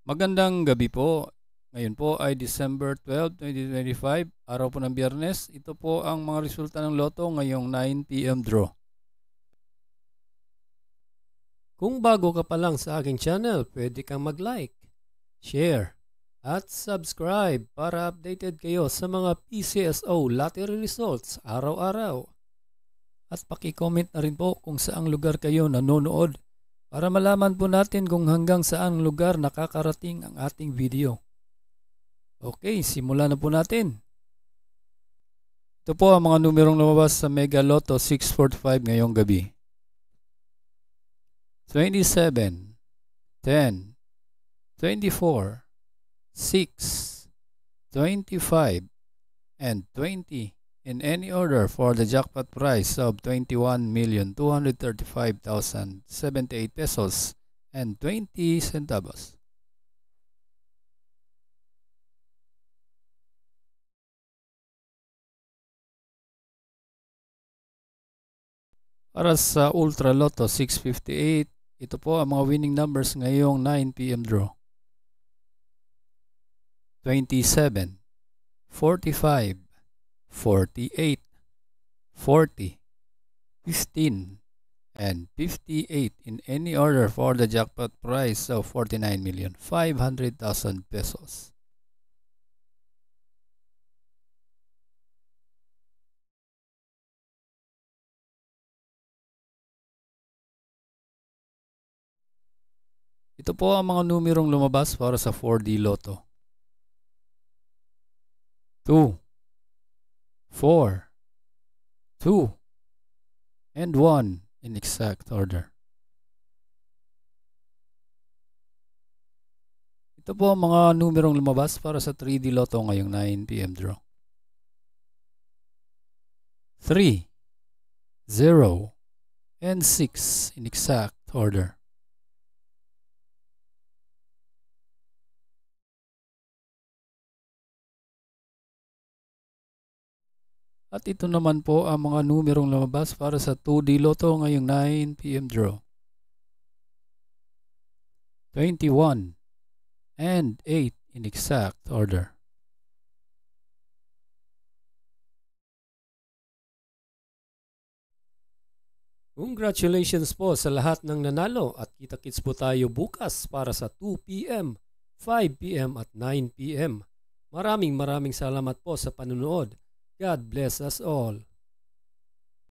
Magandang gabi po. Ngayon po ay December 12, 2025, araw po ng Biyernes. Ito po ang mga resulta ng loto ngayong 9 p.m. draw. Kung bago ka pa lang sa aking channel, pwede kang mag-like, share, at subscribe para updated kayo sa mga PCSO lottery results araw-araw. At paki-comment na rin po kung saang lugar kayo nanonood para malaman po natin kung hanggang saang lugar nakakarating ang ating video. Okay, simulan na po natin. Ito po ang mga numerong lumabas sa Mega Lotto 645 ngayong gabi. 27, 10, 24, 6, 25, and 20 in any order for the jackpot prize of 21,235,078 pesos and 20 centavos. Para sa Ultra Lotto 658, ito po ang mga winning numbers ngayong 9 p.m. draw. 27, 45, 48, 40, 15, and 58 in any order for the jackpot prize of 49,500,000 pesos. Ito po ang mga numerong lumabas para sa 4D Lotto. 2, 4, 2, and 1 in exact order. Ito po ang mga numerong lumabas para sa 3D Lotto ngayong 9 p.m. draw. 3, 0, and 6 in exact order. At ito naman po ang mga numerong lumabas para sa 2D Lotto ngayong 9 p.m. draw. 21 and 8 in exact order. Congratulations po sa lahat ng nanalo at kita-kits po tayo bukas para sa 2 p.m., 5 p.m. at 9 p.m. Maraming salamat po sa panunood. God bless us all.